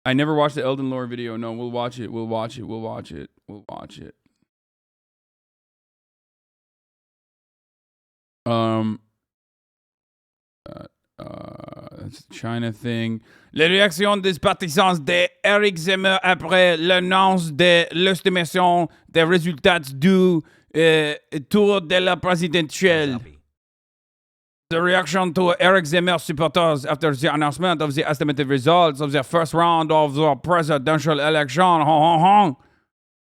I never watched the Elden Lore video. No, we'll watch it. We'll watch it. We'll watch it. We'll watch it. That's the China thing. Les réactions des partisans d'Eric Zemmour après l'annonce de l'estimation des résultats du tour de la présidentielle. The reaction to Eric Zemmour supporters after the announcement of the estimated results of the first round of the presidential election.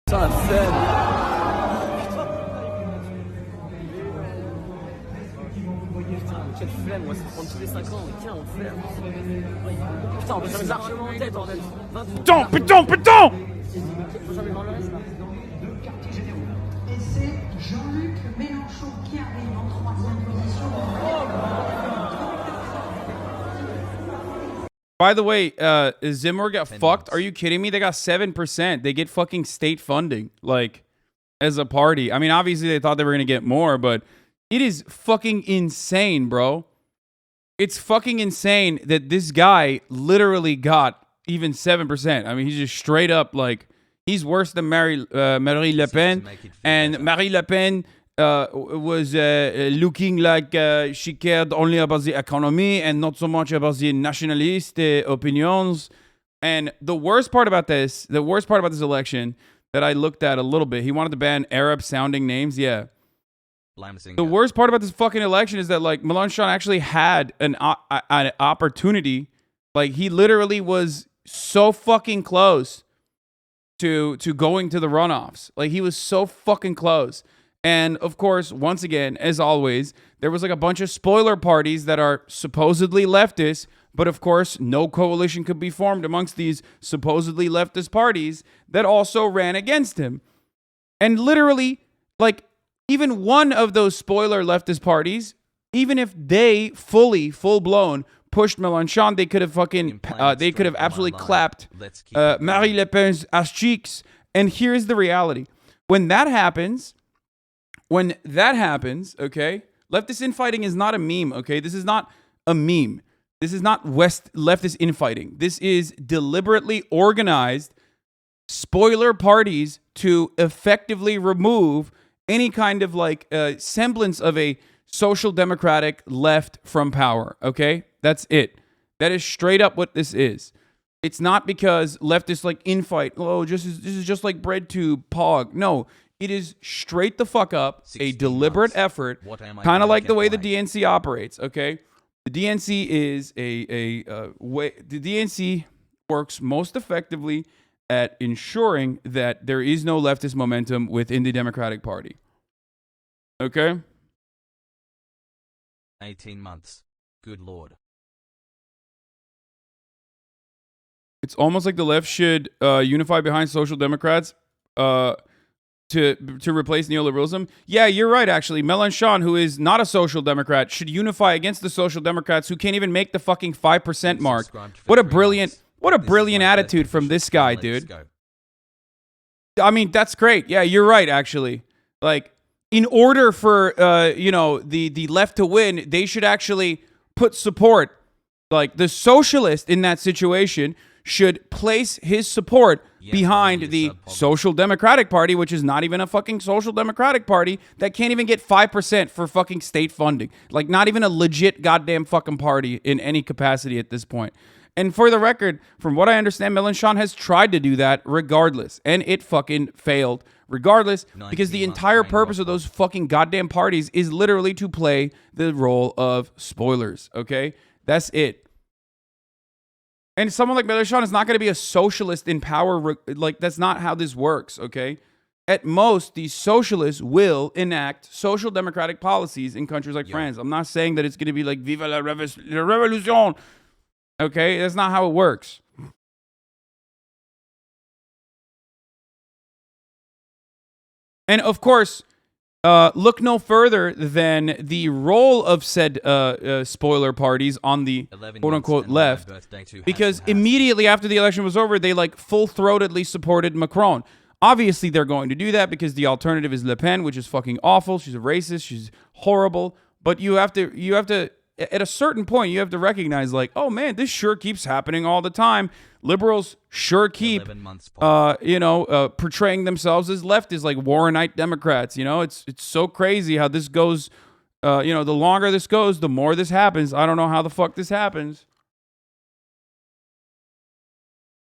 Ça la flemme. Quelle flemme, moi, c'est prendre tous les 5 ans. Mais tiens, on flemme. Putain, on peut jamais largement en tête, bordel. Putain! Faut jamais voir le reste, là. Et c'est Jean-Luc Mélenchon qui arrive en 3e position. By the way, Zimmer got fucked. Are you kidding me? They got 7%. They get fucking state funding, like, as a party. I mean, obviously they thought they were going to get more, but it is fucking insane, bro. It's fucking insane that this guy literally got even 7%. I mean, he's just straight up, like, he's worse than Marie Le Pen. And Marie Le Pen was looking like she cared only about the economy and not so much about the nationalist opinions. And the worst part about this election that I looked at a little bit, he wanted to ban Arab-sounding names. Yeah. The worst part about this fucking election is that, like, Mélenchon actually had an opportunity. Like, he literally was so fucking close to going to the runoffs. Like, he was so fucking close. And, of course, once again, as always, there was, like, a bunch of spoiler parties that are supposedly leftist, but, of course, no coalition could be formed amongst these supposedly leftist parties that also ran against him. And literally, like, even one of those spoiler leftist parties, even if they full-blown pushed Mélenchon, they could have absolutely clapped Marie Le Pen's ass cheeks. And here's the reality. When that happens, okay, leftist infighting is not a meme, okay? This is not a meme. This is not leftist infighting. This is deliberately organized spoiler parties to effectively remove any kind of, like, semblance of a social democratic left from power, okay? That's it. That is straight up what this is. It's not because leftists, like, infight. Oh, this is just like bread to pog. No, it is straight the fuck up a deliberate effort, kind of like the way the DNC operates, okay? The DNC is a way. The DNC works most effectively at ensuring that there is no leftist momentum within the Democratic Party. Okay? 18 months. Good Lord. It's almost like the left should unify behind social democrats to replace neoliberalism. Yeah, you're right, actually. Mélenchon, who is not a social democrat, should unify against the social democrats who can't even make the fucking 5% mark. What a brilliant attitude from this guy, dude. I mean, that's great. Yeah, you're right, actually. Like, in order for the left to win, they should actually put support. Like, the socialist in that situation should place his support behind the Social Democratic Party, which is not even a fucking Social Democratic Party that can't even get 5% for fucking state funding. Like, not even a legit goddamn fucking party in any capacity at this point. And for the record, from what I understand, Mélenchon has tried to do that regardless, and it fucking failed regardless, because the entire purpose of those fucking goddamn parties is literally to play the role of spoilers, okay? That's it. And someone like Mélenchon is not going to be a socialist in power. Like, that's not how this works, okay? At most, these socialists will enact social democratic policies in countries like France. I'm not saying that it's going to be like, Viva la Révolution, okay? That's not how it works. And of course, look no further than the role of said spoiler parties on the quote-unquote left, because immediately after the election was over, they like full-throatedly supported Macron. Obviously, they're going to do that because the alternative is Le Pen, which is fucking awful. She's a racist. She's horrible. But you have to at a certain point, you have to recognize, like, oh man, this sure keeps happening all the time. Liberals sure keep, 11 months. portraying themselves as leftists, like Warrenite Democrats. You know, it's so crazy how this goes. The longer this goes, the more this happens. I don't know how the fuck this happens.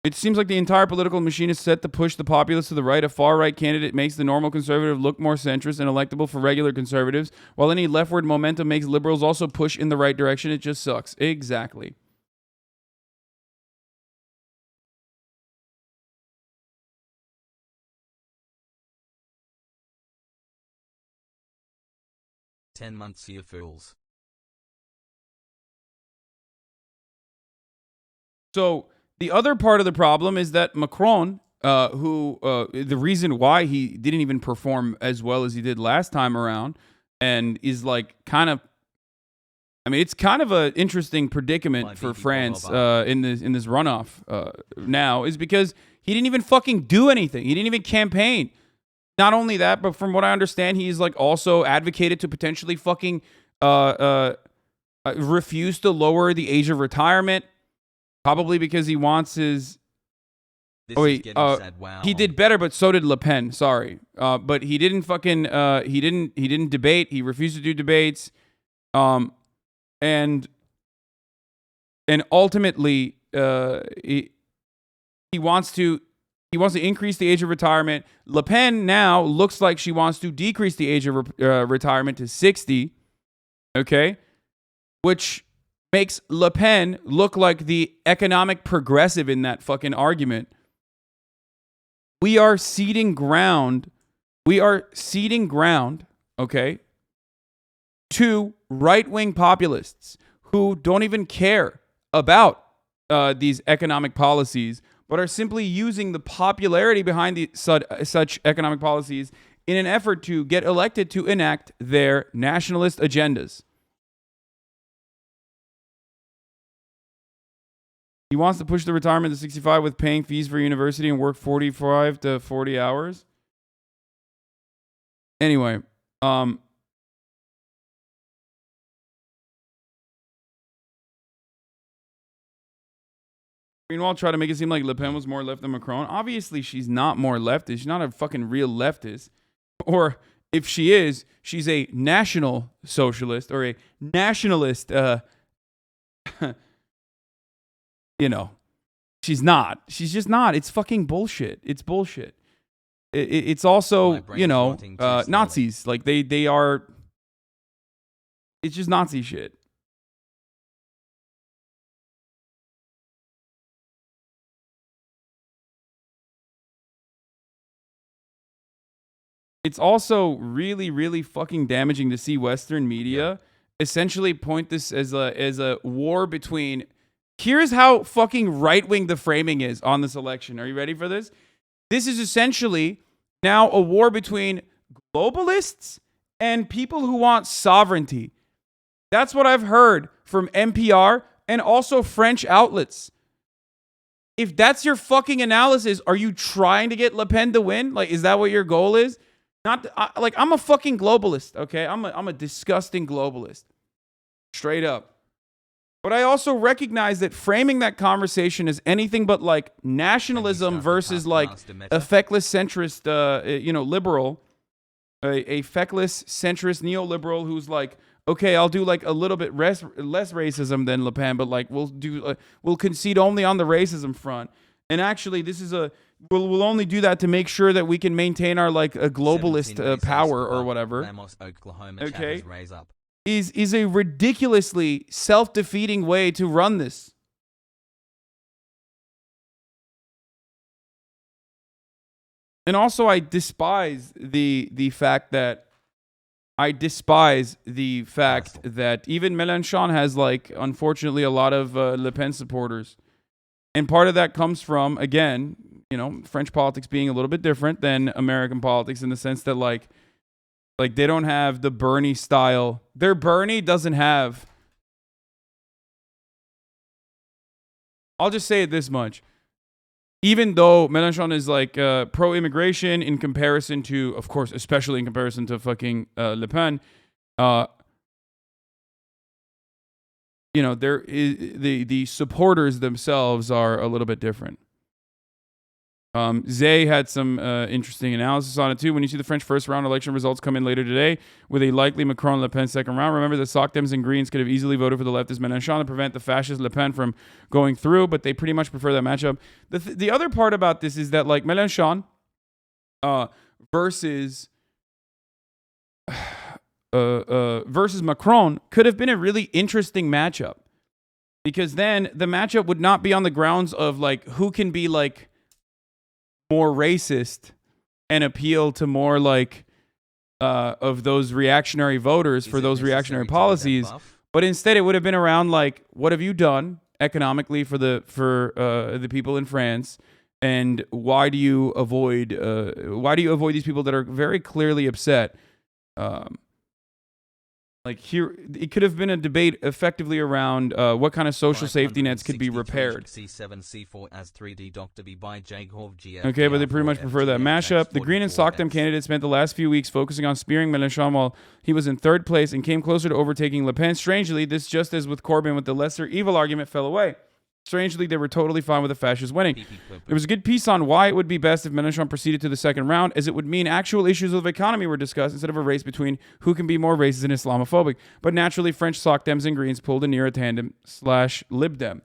It seems like the entire political machine is set to push the populace to the right. A far-right candidate makes the normal conservative look more centrist and electable for regular conservatives, while any leftward momentum makes liberals also push in the right direction. It just sucks. Exactly. "10 months, you fools." So the other part of the problem is that Macron, the reason why he didn't even perform as well as he did last time around, and is like kind of, I mean, it's kind of an interesting predicament for France in this runoff now, is because he didn't even fucking do anything. He didn't even campaign. Not only that, but from what I understand, he's like also advocated to potentially fucking refuse to lower the age of retirement. Probably because he wants his. Wow. He did better, but so did Le Pen. Sorry, but he didn't fucking. He didn't debate. He refused to do debates, and ultimately, he wants to increase the age of retirement. Le Pen now looks like she wants to decrease the age of retirement to 60. Okay, which makes Le Pen look like the economic progressive in that fucking argument. We are ceding ground. Okay, to right-wing populists who don't even care about these economic policies, but are simply using the popularity behind such economic policies in an effort to get elected to enact their nationalist agendas. He wants to push the retirement to 65 with paying fees for university and work 45 to 40 hours. Anyway, meanwhile, try to make it seem like Le Pen was more left than Macron. Obviously, she's not more leftist. She's not a fucking real leftist. Or if she is, she's a national socialist or a nationalist. She's not. She's just not. It's fucking bullshit. It's bullshit. It's also, Nazis. Like they are. It's just Nazi shit. It's also really, really fucking damaging to see Western media essentially point this as a war between. Here's how fucking right-wing the framing is on this election. Are you ready for this? This is essentially now a war between globalists and people who want sovereignty. That's what I've heard from NPR and also French outlets. If that's your fucking analysis, are you trying to get Le Pen to win? Like, is that what your goal is? I'm a fucking globalist, okay? I'm a disgusting globalist. Straight up. But I also recognize that framing that conversation as anything but like nationalism versus like a feckless centrist, liberal, a feckless centrist neoliberal who's like, okay, I'll do like a little bit less racism than Le Pen, but like we'll concede only on the racism front. And actually, this is we'll only do that to make sure that we can maintain our like a globalist power or whatever. Okay. Is a ridiculously self-defeating way to run this. And also, I despise the fact that even Mélenchon has like, unfortunately, a lot of Le Pen supporters, and part of that comes from, again, French politics being a little bit different than American politics in the sense that like they don't have the Bernie style. Their Bernie doesn't have. I'll just say it this much. Even though Mélenchon is like pro-immigration in comparison to, of course, especially in comparison to fucking Le Pen, you know, there is the supporters themselves are a little bit different. Zay had some interesting analysis on it too. When you see the French first round election results come in later today with a likely Macron-Le Pen second round, remember the Socdems and Greens could have easily voted for the leftist Mélenchon to prevent the fascist Le Pen from going through, but they pretty much prefer that matchup. The other part about this is that like Mélenchon versus Macron could have been a really interesting matchup, because then the matchup would not be on the grounds of like who can be like more racist and appeal to more like of those reactionary voters for those reactionary policies, but instead it would have been around like, what have you done economically for the people in France, and why do you avoid these people that are very clearly upset? Like here, it could have been a debate effectively around what kind of social safety nets could be repaired. Okay, but they pretty much prefer that mashup. The Green and Socdem candidates spent the last few weeks focusing on spearing Mélenchon while he was in third place and came closer to overtaking Le Pen. Strangely, this, just as with Corbyn with the lesser evil argument, fell away. Strangely, they were totally fine with the fascists winning. There was a good piece on why it would be best if Mélenchon proceeded to the second round, as it would mean actual issues of economy were discussed instead of a race between who can be more racist and Islamophobic. But naturally, French Socdems and Greens pulled a near a tandem / Lib Dem.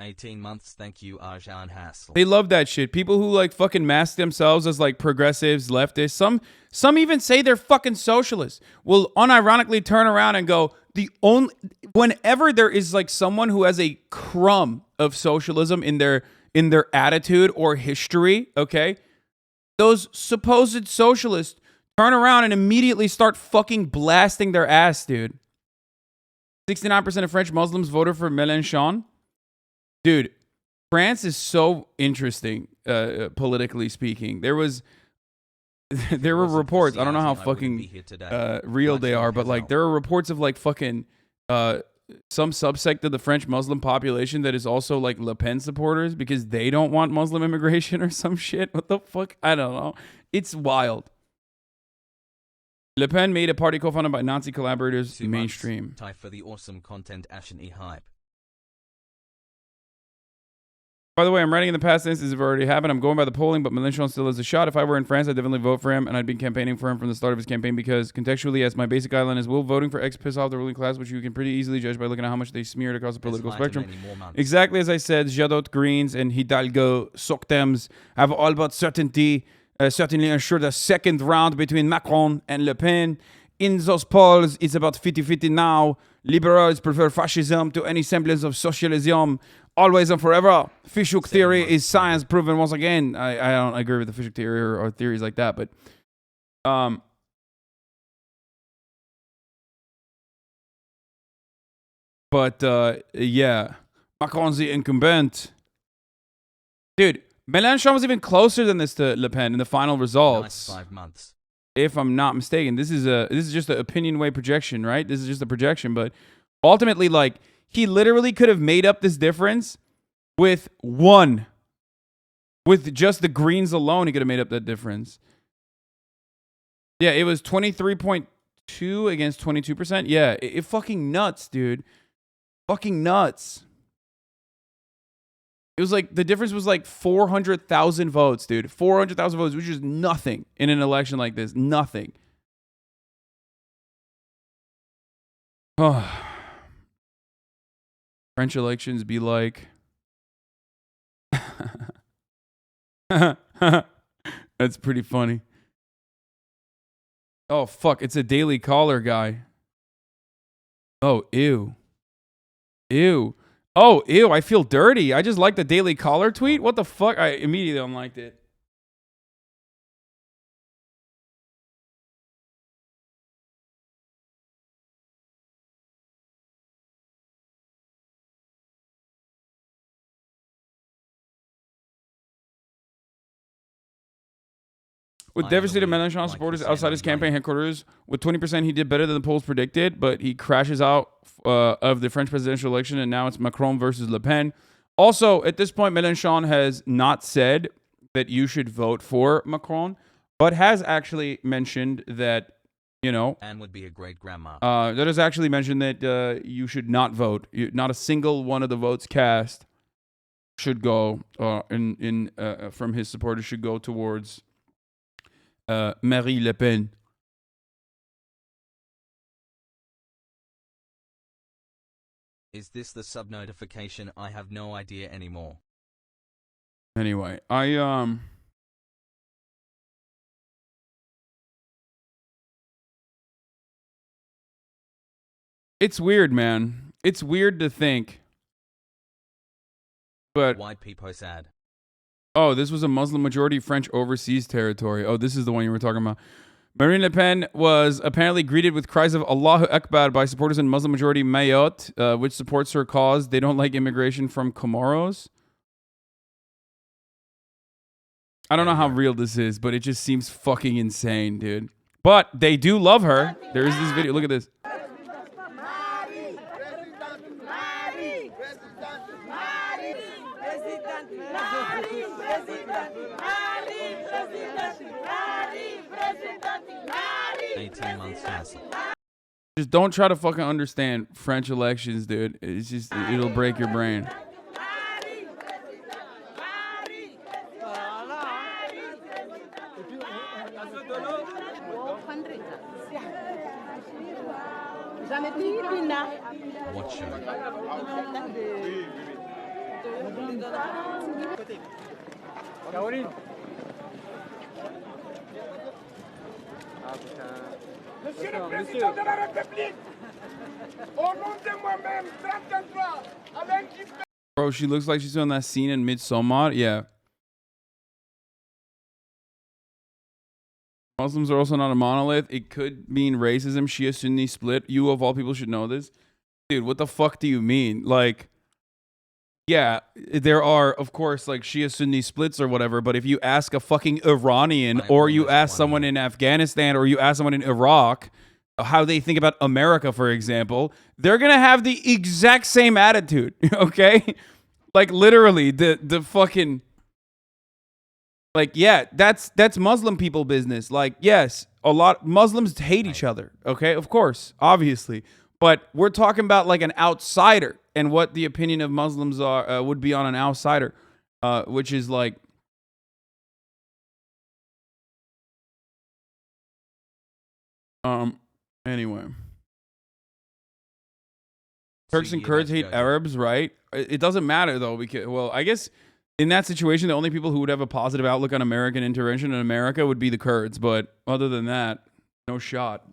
18 months, thank you, Hasan and Hasan. They love that shit. People who like fucking mask themselves as like progressives, leftists. Some even say they're fucking socialists. Will unironically turn around and go, whenever there is like someone who has a crumb of socialism in their attitude or history, okay, those supposed socialists turn around and immediately start fucking blasting their ass, dude. 69% of French Muslims voted for Mélenchon. Dude, France is so interesting, politically speaking. There were reports. I don't know how fucking real they are, but like there are reports of like fucking some subsect of the French Muslim population that is also like Le Pen supporters because they don't want Muslim immigration or some shit. What the fuck? I don't know. It's wild. Le Pen made a party co-founded by Nazi collaborators mainstream. Time for the awesome content HasanAbi hype. By the way, I'm writing in the past tense. This has already happened. I'm going by the polling, but Mélenchon still has a shot. If I were in France, I'd definitely vote for him, and I'd been campaigning for him from the start of his campaign because, contextually, as my basic guideline is, will voting for X piss off the ruling class, which you can pretty easily judge by looking at how much they smeared across the political spectrum. Exactly as I said, Jadot Greens and Hidalgo Socdems have all but certainly ensured a second round between Macron and Le Pen. In those polls, it's about 50-50 now. Liberals prefer fascism to any semblance of socialism. Always and forever. Fishhook theory is science proven once again. I don't agree with the Fishhook theory or theories like that, but yeah. Macron's the incumbent. Dude, Mélenchon was even closer than this to Le Pen in the final results. Nice 5 months. If I'm not mistaken. This is just an opinion way projection, right? This is just a projection, but ultimately, like, he literally could have made up this difference with one. With just the Greens alone, he could have made up that difference. Yeah, it was 23.2 against 22%. Yeah, it fucking nuts, dude. Fucking nuts. It was like, the difference was like 400,000 votes, dude. 400,000 votes, which is nothing in an election like this. Nothing. Oh. French elections be like... That's pretty funny. Oh, fuck. It's a Daily Caller guy. Oh, ew. Ew. Oh, ew. I feel dirty. I just liked the Daily Caller tweet. What the fuck? I immediately unliked it. With devastated Mélenchon supporters outside his campaign headquarters, with 20%, he did better than the polls predicted, but he crashes out of the French presidential election, and now it's Macron versus Le Pen. Also, at this point, Mélenchon has not said that you should vote for Macron. but has actually mentioned that, you know, Anne would be a great grandma. that has actually mentioned that you should not vote. Not a single one of the votes cast should go from his supporters should go towards Marine Le Pen. Is this the sub notification? I have no idea anymore. Anyway, it's weird, man. It's weird to think. But Why people sad? oh, this was a Muslim majority French overseas territory. Oh, this is the one you were talking about. Marine Le Pen was apparently greeted with cries of Allahu Akbar by supporters in Muslim majority Mayotte, which supports her cause. They don't like immigration from Comoros. I don't know how real this is, but it just seems fucking insane, dude. But they do love her. There is this video. Look at this. Just don't try to fucking understand French elections, dude. It's just, it'll break your brain. What show? Caroline. Monsieur le Président de la République, au nom de moi-même, 33, Alain Guibert. Bro, she looks like she's on that scene in Midsommar. Yeah. Muslims are also not a monolith. It could mean racism, Shia Sunni split. You of all people should know this. Dude, what the fuck do you mean? Like, yeah, there are, of course, like Shia Sunni splits or whatever, but if you ask a fucking Iranian or you ask someone in Afghanistan or you ask someone in Iraq how they think about America, for example, they're going to have the exact same attitude, okay? Like, literally, the fucking... Like, yeah, that's Muslim people business. Like, yes, a lot Muslims hate each other. Okay, of course, obviously, but we're talking about like an outsider and what the opinion of Muslims are would be on an outsider, which is like, anyway, Turks and Kurds hate Arabs, right? It doesn't matter though, because, well, I guess. In that situation, the only people who would have a positive outlook on American intervention in America would be the Kurds. But other than that, no shot.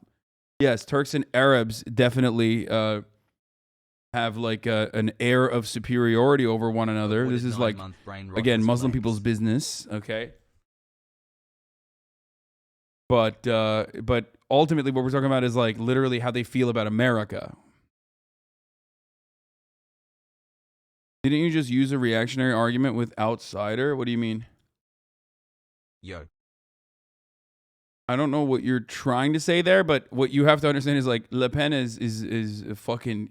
Yes, Turks and Arabs definitely have like an air of superiority over one another. This is like, again, Muslim people's business. Okay. But ultimately what we're talking about is like literally how they feel about America. Didn't you just use a reactionary argument with outsider? What do you mean? Yo. I don't know what you're trying to say there, but what you have to understand is like Le Pen is fucking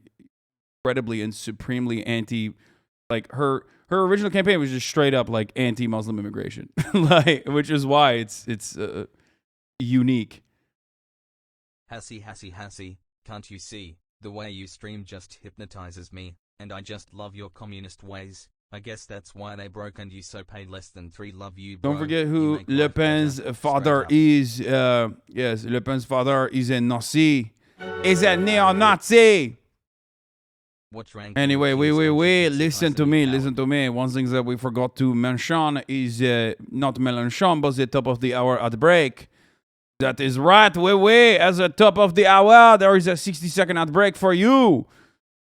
incredibly and supremely anti. Like her original campaign was just straight up like anti-Muslim immigration, like, which is why it's unique. Hassie, can't you see? The way you stream just hypnotizes me. And I just love your communist ways. I guess that's why they broke and you so paid less than 3. Love you, bro. Don't forget who Le Pen's father is. Yes, Le Pen's father is a Nazi. Is a neo-Nazi. Anyway, wait. Listen to me. One thing that we forgot to mention is not Mélenchon, but the top of the hour ad break. That is right. As a top of the hour, there is a 60-second ad break for you.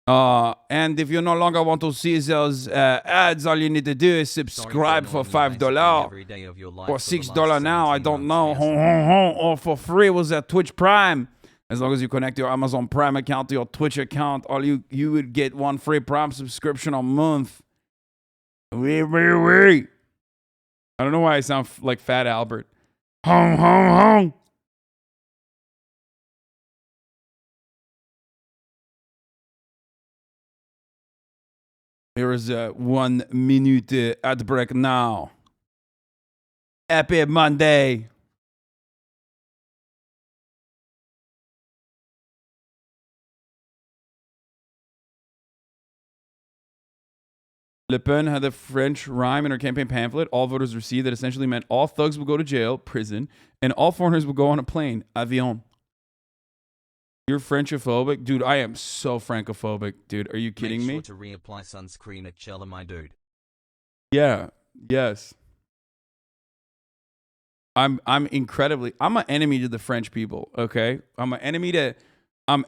And if you no longer want to see those ads, all you need to do is subscribe for $5 or $6 now. I don't know, or for free with that Twitch Prime. As long as you connect your Amazon Prime account to your Twitch account, all you would get one free Prime subscription a month. Oui. I don't know why I sound like Fat Albert. Hong. Here is a 1 minute ad break now. Happy Monday. Le Pen had the French rhyme in her campaign pamphlet all voters received that essentially meant all thugs will go to jail, prison, and all foreigners will go on a plane, avion. You're Frenchophobic? Dude, I am so Francophobic. Dude, are you kidding me? Make sure to reapply sunscreen at Chella, my dude. Yeah. Yes. I'm an enemy to the French people, okay? I'm an enemy, I'm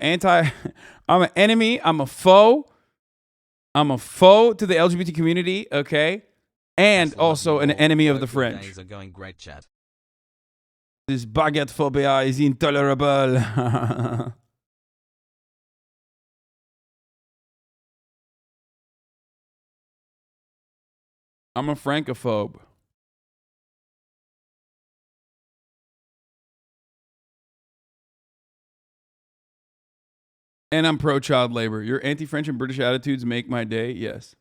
a foe. I'm a foe to the LGBT community, okay? And also an enemy of the French. Days are going great, chat. This baguette phobia is intolerable. I'm a Francophobe. And I'm pro-child labor. Your anti-French and British attitudes make my day. Yes.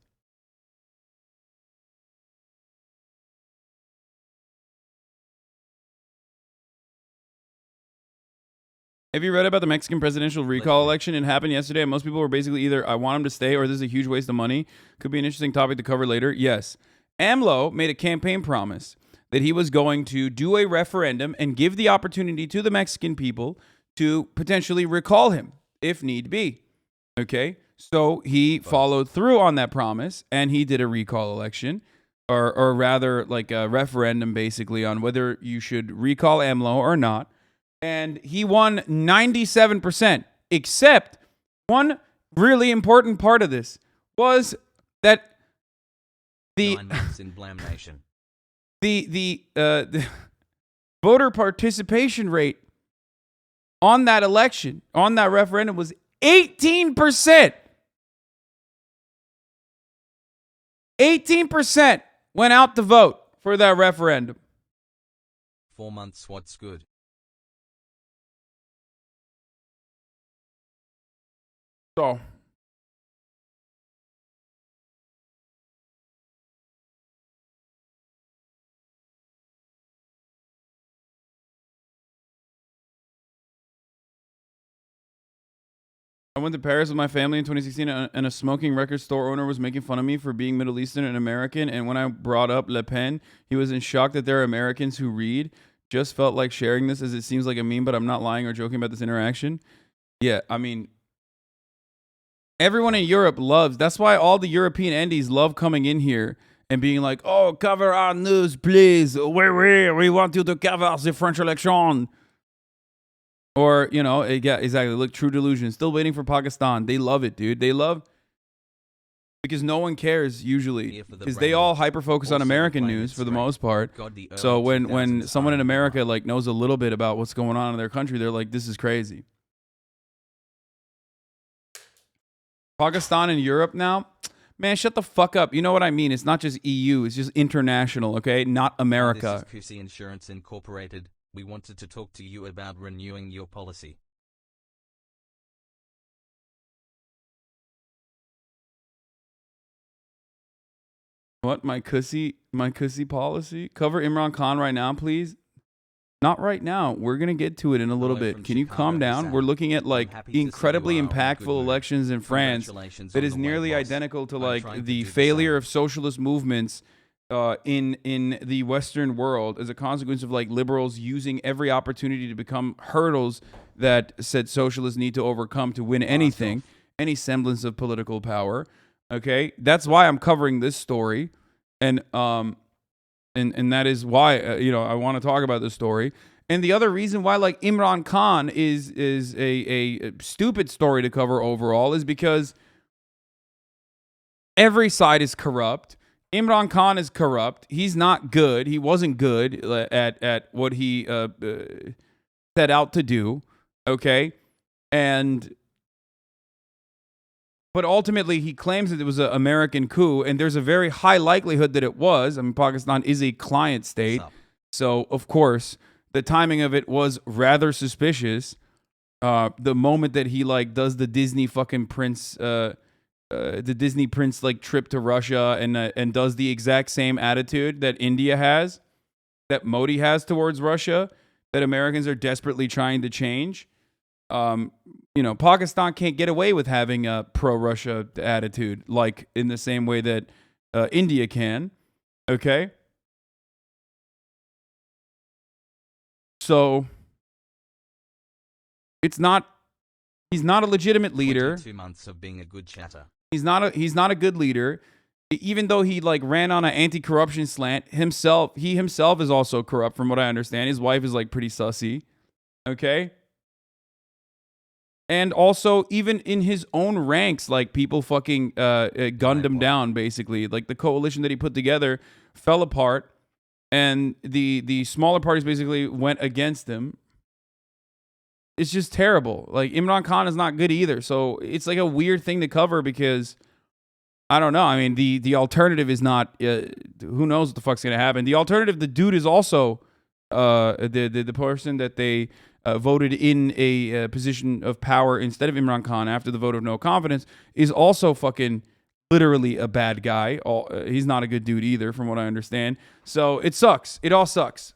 Have you read about the Mexican presidential recall election? It happened yesterday, and most people were basically either, I want him to stay, or this is a huge waste of money. Could be an interesting topic to cover later. Yes. AMLO made a campaign promise that he was going to do a referendum and give the opportunity to the Mexican people to potentially recall him, if need be. Okay? So he followed through on that promise, and he did a recall election, or rather, like a referendum, basically, on whether you should recall AMLO or not. And he won 97%, except one really important part of this was that the 9 months in Blam Nation. the voter participation rate on that election, on that referendum, was 18%. 18% went out to vote for that referendum. 4 months, what's good? So, I went to Paris with my family in 2016, and a smoking record store owner was making fun of me for being Middle Eastern and American. And when I brought up Le Pen, he was in shock that there are Americans who read. Just felt like sharing this, as it seems like a meme, but I'm not lying or joking about this interaction. Yeah, I mean, everyone in Europe loves. That's why all the European endies love coming in here and being like, "Oh, cover our news, please. We want you to cover the French election." Or, you know, yeah, exactly. Look, True Delusion. Still waiting for Pakistan. They love it, dude. They love, because no one cares usually, because they all hyper focus on American news for the most part. So when someone in America like knows a little bit about what's going on in their country, they're like, "This is crazy." Pakistan and Europe now, man, shut the fuck up. You know what I mean? It's not just EU. It's just international, okay? Not America. This is Pussy Insurance Incorporated. We wanted to talk to you about renewing your policy. What? My cussy policy? Cover Imran Khan right now, please. Not right now. We're going to get to it in a little bit. Can you calm down? We're looking at like incredibly impactful elections in France that is nearly identical to like the failure of socialist movements in the Western world as a consequence of like liberals using every opportunity to become hurdles that said socialists need to overcome to win anything, any semblance of political power. Okay, that's why I'm covering this story, and that is why I want to talk about this story. And the other reason why like Imran Khan is a stupid story to cover overall is because every side is corrupt. Imran Khan is corrupt. He's not good. He wasn't good at what he set out to do. Okay, but ultimately, he claims that it was an American coup, and there's a very high likelihood that it was. I mean, Pakistan is a client state, so of course, the timing of it was rather suspicious. The moment that he like does the Disney fucking prince, the Disney prince like trip to Russia, and does the exact same attitude that India has, that Modi has towards Russia, that Americans are desperately trying to change. Pakistan can't get away with having a pro-Russia attitude, like in the same way that India can. Okay. So he's not a legitimate leader. 22 months of being a good chatter. He's not a good leader. Even though he like ran on an anti-corruption slant he himself is also corrupt from what I understand. His wife is like pretty sussy. Okay? And also, even in his own ranks, like people fucking gunned him down, basically. Like the coalition that he put together fell apart, and the smaller parties basically went against him. It's just terrible. Like Imran Khan is not good either. So it's like a weird thing to cover because I don't know. I mean, the alternative is not. Who knows what the fuck's gonna happen? The alternative, the dude is also the person that they voted in a position of power instead of Imran Khan after the vote of no confidence is also fucking literally a bad guy. He's not a good dude either, from what I understand. So it sucks. It all sucks.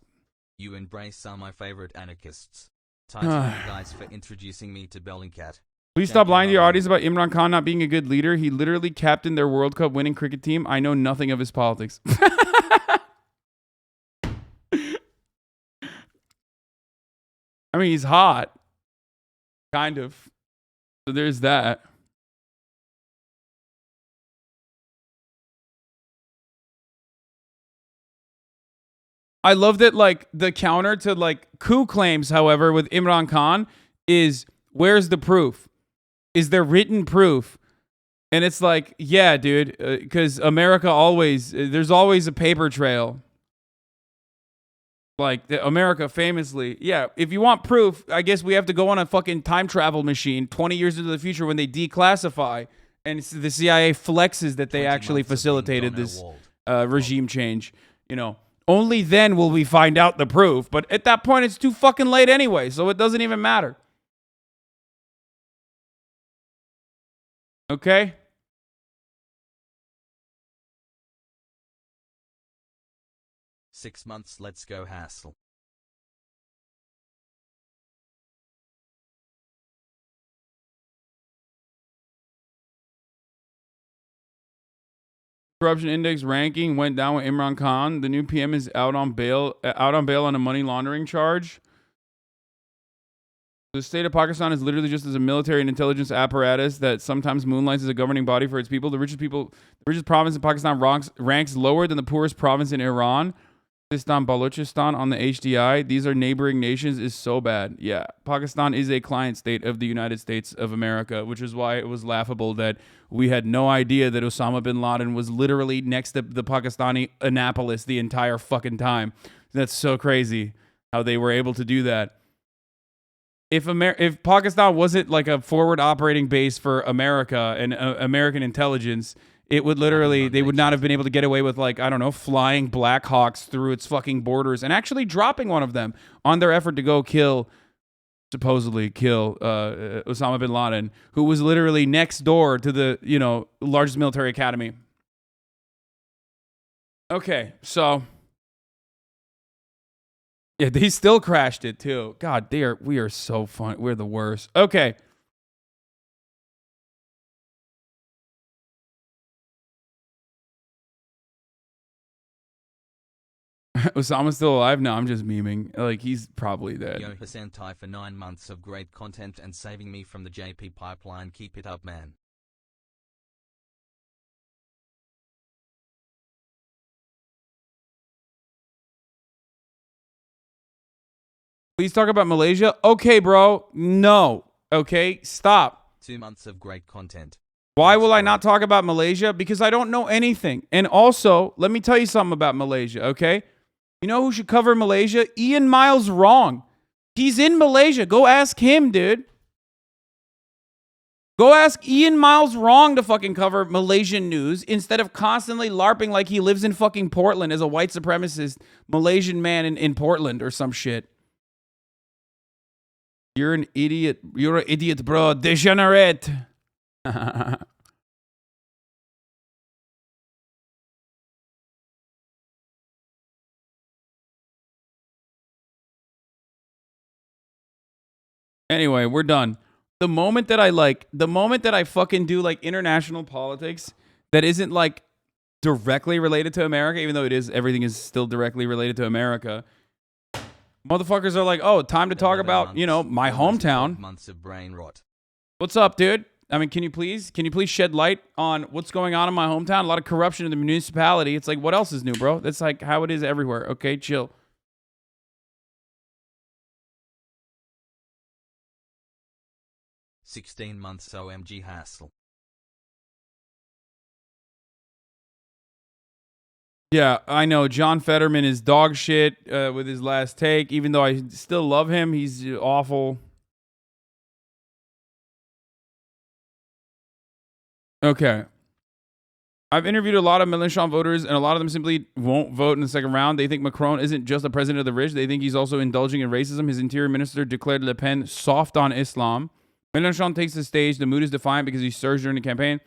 You embrace are my favorite anarchists. Time to you guys for introducing me to Bellingcat. Please stop lying to your audience about Imran Khan not being a good leader. He literally captained their World Cup winning cricket team. I know nothing of his politics. I mean, he's hot. Kind of. So there's that. I love that, like, the counter to, like, coup claims, however, with Imran Khan is, where's the proof? Is there written proof? And it's like, yeah, dude, because America always, there's always a paper trail. Like, America famously, yeah, if you want proof, I guess we have to go on a fucking time travel machine 20 years into the future when they declassify, and the CIA flexes that they actually facilitated this regime change. You know, only then will we find out the proof. But at that point, it's too fucking late anyway, so it doesn't even matter. Okay? "6 months, let's go hassle." Corruption index ranking went down with Imran Khan. The new PM is out on bail on a money laundering charge. The state of Pakistan is literally just as a military and intelligence apparatus that sometimes moonlights as a governing body for its people. The richest province in Pakistan ranks lower than the poorest province in Iran. Pakistan, Balochistan on the HDI. These are neighboring nations is so bad. Yeah, Pakistan is a client state of the United States of America, which is why it was laughable that we had no idea that Osama bin Laden was literally next to the Pakistani Annapolis the entire fucking time. That's so crazy how they were able to do that. If Pakistan wasn't like a forward operating base for America and American intelligence, it would literally, they would not have been able to get away with, like, I don't know, flying Black Hawks through its fucking borders and actually dropping one of them on their effort to go supposedly kill Osama bin Laden, who was literally next door to the, you know, largest military academy. Okay, so yeah, they still crashed it too. God, we are so fun. We're the worst. Okay. Osama's still alive? No, I'm just memeing. Like, he's probably dead. Yo, HasanAbi for 9 months of great content and saving me from the JP pipeline. Keep it up, man. Please talk about Malaysia. Okay, bro. No. Okay, stop. 2 months of great content. Why will I not talk about Malaysia? Because I don't know anything. And also, let me tell you something about Malaysia, okay? You know who should cover Malaysia? Ian Miles Wrong. He's in Malaysia. Go ask him, dude. Go ask Ian Miles Wrong to fucking cover Malaysian news instead of constantly LARPing like he lives in fucking Portland as a white supremacist Malaysian man in Portland or some shit. You're an idiot. You're an idiot, bro. Degenerate. Anyway, we're done. The moment that I fucking do like international politics that isn't like directly related to America, even though everything is still directly related to America. Motherfuckers are like, oh, time to talk about, my hometown. Months of brain rot. What's up, dude? I mean, can you please shed light on what's going on in my hometown? A lot of corruption in the municipality. It's like, what else is new, bro? That's like how it is everywhere. Okay, chill. "16 months OMG hassle." Yeah, I know. John Fetterman is dog shit with his last take. Even though I still love him, he's awful. Okay. I've interviewed a lot of Mélenchon voters, and a lot of them simply won't vote in the second round. They think Macron isn't just the president of the rich. They think he's also indulging in racism. His interior minister declared Le Pen soft on Islam. Mélenchon takes the stage. The mood is defiant because he surged during the campaign.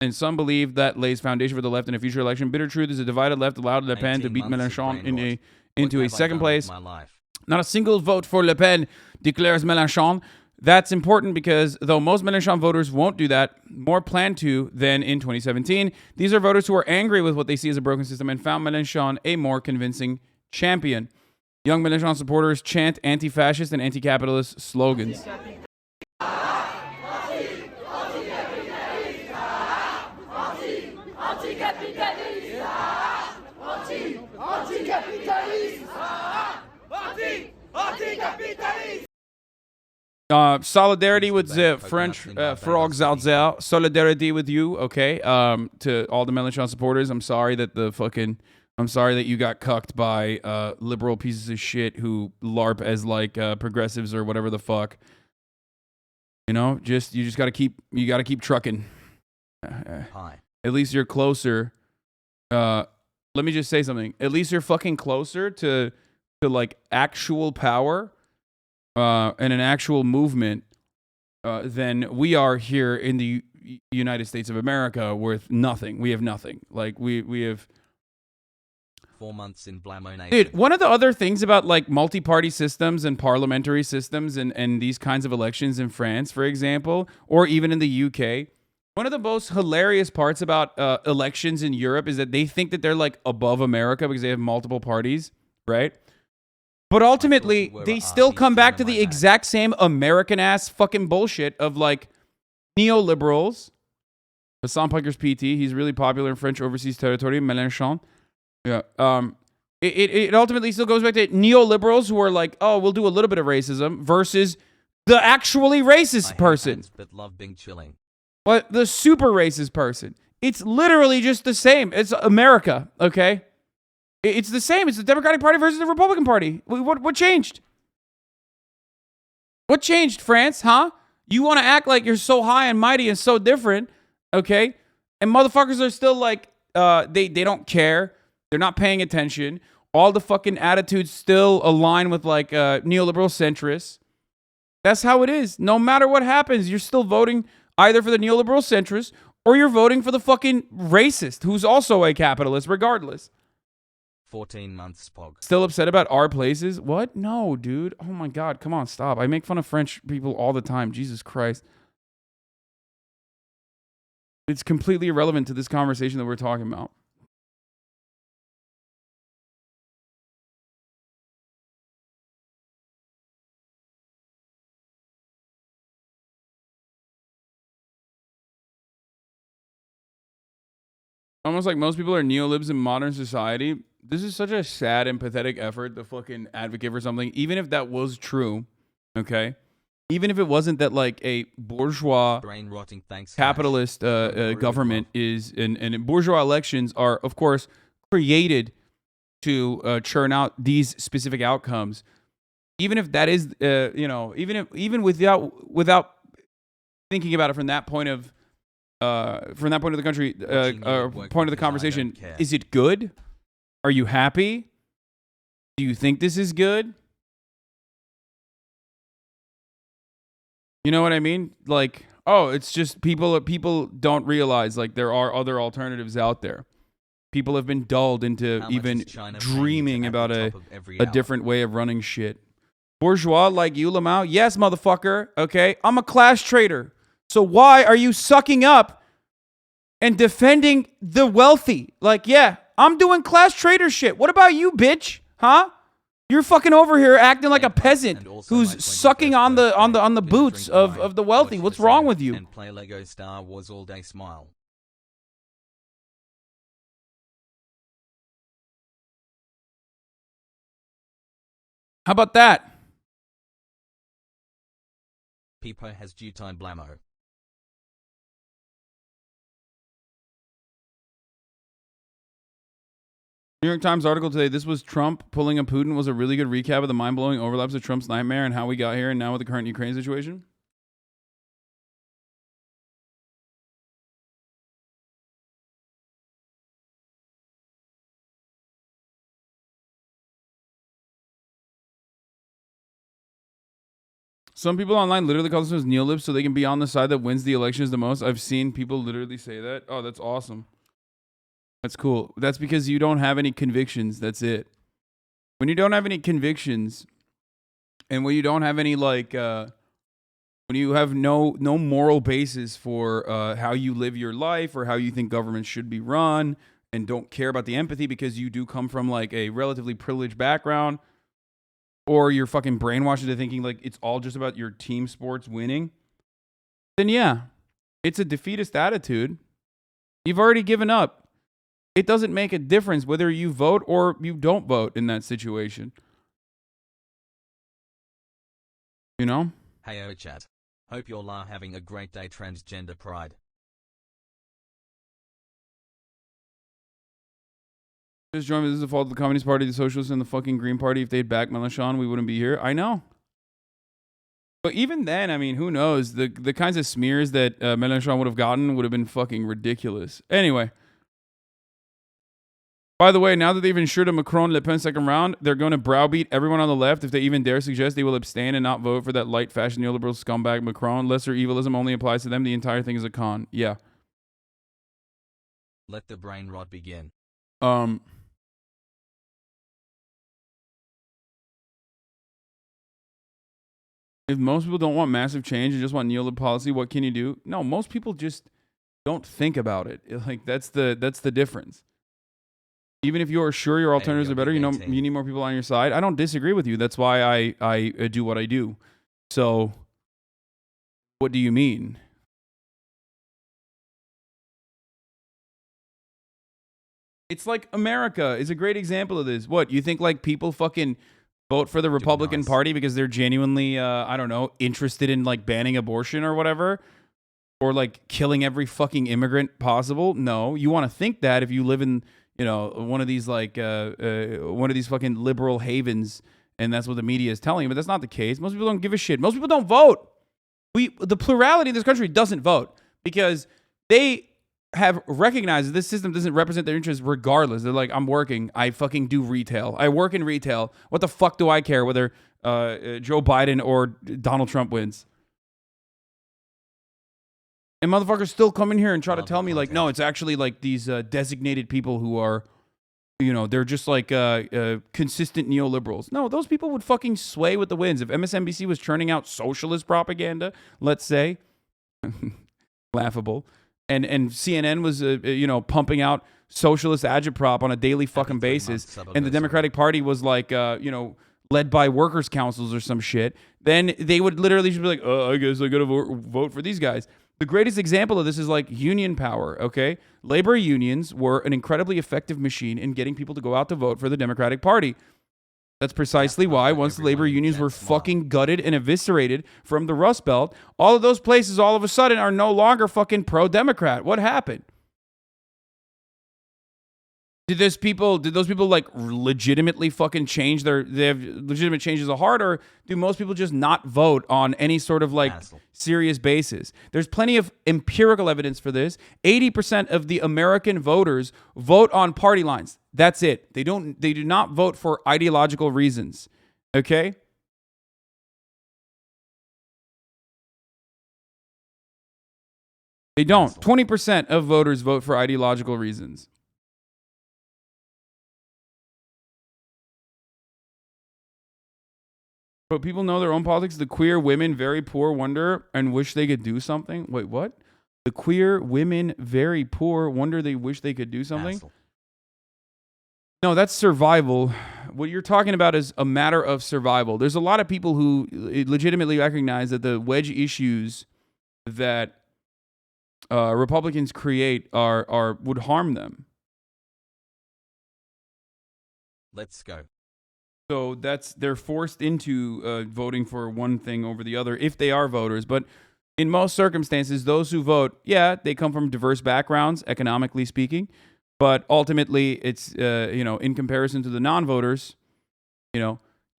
And some believe that lays foundation for the left in a future election. Bitter truth is a divided left allowed Le Pen to beat Mélenchon into a second place. Not a single vote for Le Pen, declares Mélenchon. That's important because though most Mélenchon voters won't do that, more plan to than in 2017. These are voters who are angry with what they see as a broken system and found Mélenchon a more convincing champion. Young Mélenchon supporters chant anti-fascist and anti-capitalist slogans. Solidarity with the French frogs out there. Solidarity with you, okay? To all the Mélenchon supporters, I'm sorry that you got cucked by liberal pieces of shit who LARP as like progressives or whatever the fuck. You just gotta keep trucking. Hi. At least you're closer. Let me just say something. At least you're fucking closer to like actual power and an actual movement than we are here in the United States of America with nothing. We have nothing. Like we have 4 months in Blamonation. Dude, one of the other things about like multi-party systems and parliamentary systems and these kinds of elections in France, for example, or even in the UK, one of the most hilarious parts about elections in Europe is that they think that they're like above America because they have multiple parties, right? But ultimately, they still come back to the exact same American-ass fucking bullshit of like neoliberals. Hasan Piker's PT, he's really popular in French overseas territory, Mélenchon. Yeah. It ultimately still goes back to neoliberals who are like, oh, we'll do a little bit of racism versus the actually racist person. But love being chilling. What? The super racist person. It's literally just the same. It's America, okay? It's the same. It's the Democratic Party versus the Republican Party. What changed? What changed, France, huh? You want to act like you're so high and mighty and so different, okay? And motherfuckers are still like, they don't care. They're not paying attention. All the fucking attitudes still align with like neoliberal centrists. That's how it is. No matter what happens, you're still voting either for the neoliberal centrists or you're voting for the fucking racist who's also a capitalist regardless. 14 months, Pog. Still upset about our places? What? No, dude. Oh my God. Come on, stop. I make fun of French people all the time. Jesus Christ. It's completely irrelevant to this conversation that we're talking about. Almost like most people are neolibs in modern society. This is such a sad and pathetic effort to fucking advocate for something, even if that was true, okay? Even if it wasn't that like a bourgeois capitalist government is, and bourgeois elections are, of course, created to churn out these specific outcomes. Even if that is, even without thinking about it from that point of the country, point of the conversation, is it good? Are you happy? Do you think this is good? You know what I mean? Like, oh, it's just people don't realize like there are other alternatives out there. People have been dulled into even dreaming about a different way of running shit. Bourgeois like you, Lamau? Yes, motherfucker. Okay, I'm a class trader. So why are you sucking up and defending the wealthy. Like, yeah, I'm doing class trader shit. What about you, bitch? Huh? You're fucking over here acting like a peasant who's sucking on the boots of the wealthy. What's wrong with you? And play Lego Star Wars all day. Smile. How about that? Piper has due-time blammo. New York Times article today. This was Trump pulling a Putin was a really good recap of the mind-blowing overlaps of Trump's nightmare and how we got here and now with the current Ukraine situation. Some people online literally call themselves neolibs so they can be on the side that wins the elections the most. I've seen people literally say that. Oh, that's awesome. That's cool. That's because you don't have any convictions. That's it. When you don't have any convictions and when you don't have any when you have no moral basis for how you live your life or how you think government should be run and don't care about the empathy because you do come from like a relatively privileged background, or you're fucking brainwashed into thinking like it's all just about your team sports winning, then yeah, it's a defeatist attitude. You've already given up. It doesn't make a difference whether you vote or you don't vote in that situation. You know? Hey, chat. Hope you're all having a great day. Transgender pride. Just join me. This is the fault of the Communist Party, the Socialists, and the fucking Green Party. If they'd backed Mélenchon, we wouldn't be here. I know. But even then, I mean, who knows? The kinds of smears that Mélenchon would have gotten would have been fucking ridiculous. Anyway. By the way, now that they've ensured a Macron-Le Pen second round, they're going to browbeat everyone on the left if they even dare suggest they will abstain and not vote for that light fashion neoliberal scumbag Macron. Lesser evilism only applies to them. The entire thing is a con. Yeah. Let the brain rot begin. If most people don't want massive change and just want neoliberal policy, what can you do? No, most people just don't think about it. Like that's the difference. Even if you are sure your alternatives are better, you know, you need more people on your side. I don't disagree with you. That's why I do what I do. So, what do you mean? It's like America is a great example of this. What, you think like people fucking vote for the Republican Party because they're genuinely, I don't know, interested in like banning abortion or whatever? Or like killing every fucking immigrant possible? No, you want to think that if you live in, you know, one of these like one of these fucking liberal havens, and that's what the media is telling you. But that's not the case. Most people don't give a shit. Most people don't vote. The plurality in this country doesn't vote because they have recognized that this system doesn't represent their interests regardless. They're like, I'm working. I fucking do retail. I work in retail. What the fuck do I care whether Joe Biden or Donald Trump wins? And motherfuckers still come in here and try to tell me like, no, it's actually like these designated people who are, you know, they're just like consistent neoliberals. No, those people would fucking sway with the winds. If MSNBC was churning out socialist propaganda, let's say, laughable, and CNN was, you know, pumping out socialist agitprop on a daily fucking basis, and the Democratic Party was like, you know, led by workers' councils or some shit, then they would literally just be like, oh, I guess I gotta vote for these guys. The greatest example of this is like union power, okay? Labor unions were an incredibly effective machine in getting people to go out to vote for the Democratic Party. That's precisely why once the labor unions were fucking gutted and eviscerated from the Rust Belt, all of those places all of a sudden are no longer fucking pro-Democrat. What happened? Did those people like legitimately fucking change they have legitimate changes of heart, or do most people just not vote on any sort of like serious basis? There's plenty of empirical evidence for this. 80% of the American voters vote on party lines. That's it. They do not vote for ideological reasons. Okay? They don't. 20% of voters vote for ideological reasons. But people know their own politics. The queer women, very poor, wonder and wish they could do something. Wait, what? The queer women very poor. Wonder they wish they could do something. Hassle. No, that's survival. What you're talking about is a matter of survival. There's a lot of people who legitimately recognize that the wedge issues that Republicans create would harm them. Let's go. So they're forced into voting for one thing over the other if they are voters. But in most circumstances, those who vote, yeah, they come from diverse backgrounds, economically speaking. But ultimately, it's in comparison to the non-voters,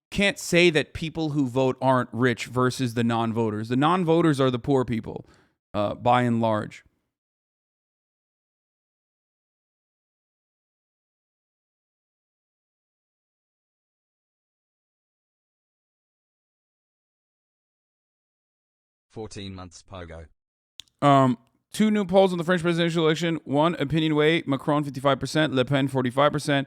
can't say that people who vote aren't rich versus the non-voters. The non-voters are the poor people, by and large. $14 pogo. 2 new polls on the French presidential election. One, opinion way, Macron 55%, Le Pen 45%.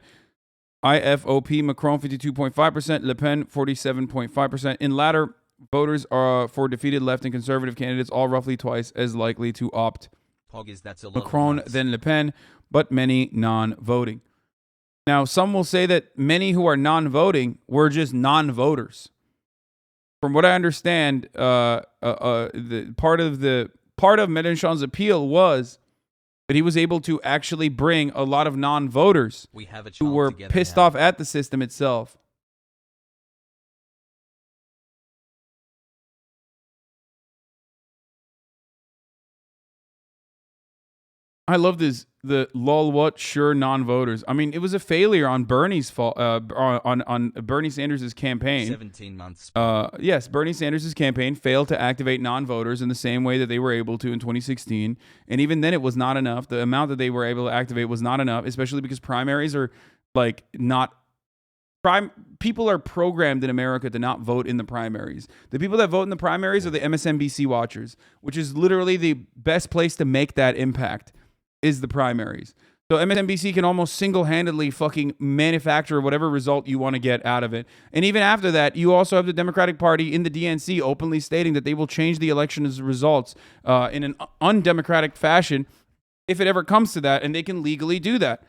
IFOP, Macron 52.5%, Le Pen 47.5%. In latter, voters are for defeated left and conservative candidates, all roughly twice as likely to opt Macron than Le Pen, but many non-voting. Now, some will say that many who are non-voting were just non-voters. From what I understand, the part of Mélenchon's appeal was that he was able to actually bring a lot of non-voters who were pissed off at the system itself. I love this. The lol what sure non-voters. I mean, it was a failure on Bernie's fault. On Bernie Sanders' campaign. 17 months. Yes, Bernie Sanders' campaign failed to activate non-voters in the same way that they were able to in 2016, and even then, it was not enough. The amount that they were able to activate was not enough, especially because primaries are not. People are programmed in America to not vote in the primaries. The people that vote in the primaries are the MSNBC watchers, which is literally the best place to make that impact. Is the primaries. So MSNBC can almost single-handedly fucking manufacture whatever result you want to get out of it. And even after that, you also have the Democratic Party in the DNC openly stating that they will change the election's results in an undemocratic fashion if it ever comes to that, and they can legally do that.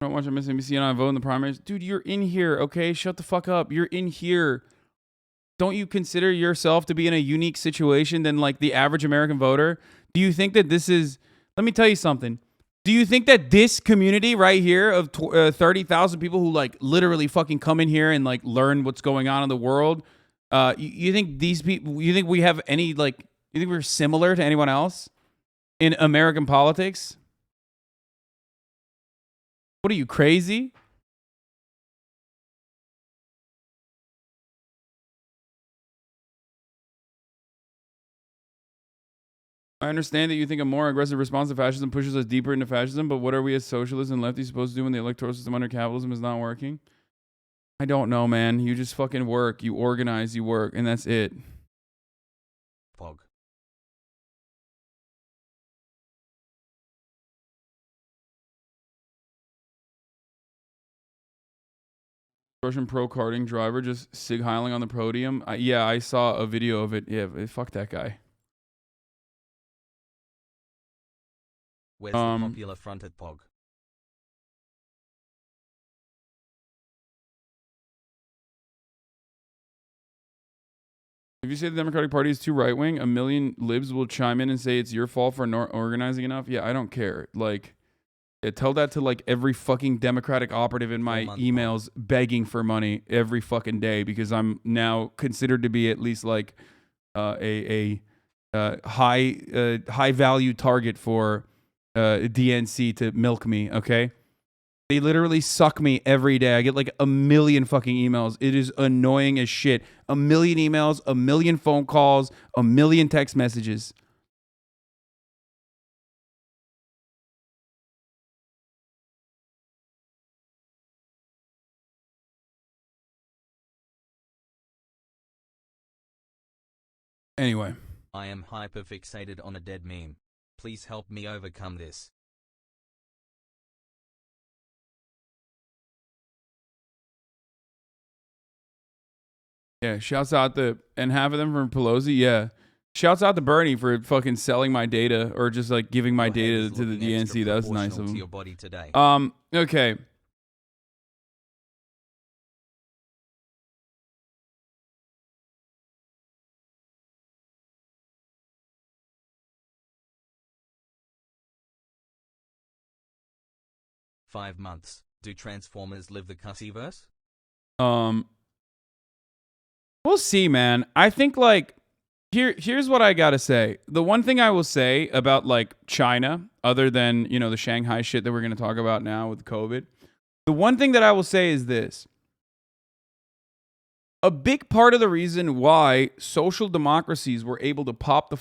Don't watch MSNBC and I vote in the primaries. Dude, you're in here, okay? Shut the fuck up. You're in here. Don't you consider yourself to be in a unique situation than the average American voter? Do you think that this is... Let me tell you something. Do you think that this community right here of 30,000 people who literally fucking come in here and learn what's going on in the world, you think these people... You think we have any you think we're similar to anyone else in American politics? What are you, crazy? I understand that you think a more aggressive response to fascism pushes us deeper into fascism, but what are we as socialists and lefties supposed to do when the electoral system under capitalism is not working? I don't know, man. You just fucking work. You organize, you work, and that's it. Pog. Russian pro karting driver just sig heiling on the podium. Yeah, I saw a video of it. Yeah, fuck that guy. Where's the popular front at Pog? If you say the Democratic Party is too right-wing, a million libs will chime in and say it's your fault for not organizing enough. Yeah, I don't care. Tell that to every fucking Democratic operative in my emails begging for money every fucking day because I'm now considered to be at least a high value target for DNC to milk me. Okay, they literally suck me every day. I get a million fucking emails. It is annoying as shit. A million emails, a million phone calls, a million text messages. Anyway, I am hyperfixated on a dead meme. Please help me overcome this. Yeah, shouts out and half of them from Pelosi. Yeah, shouts out to Bernie for fucking selling my data or just like giving my Your head data is to the looking extra DNC. That was nice proportional of to him. your body today. Okay. "5 months. Do Transformers live the Cussieverse?" We'll see, man. I think like here's what I gotta say. The one thing I will say about like China, other than the Shanghai shit that we're gonna talk about now with COVID, the one thing that I will say is this: a big part of the reason why social democracies were able to pop the fuck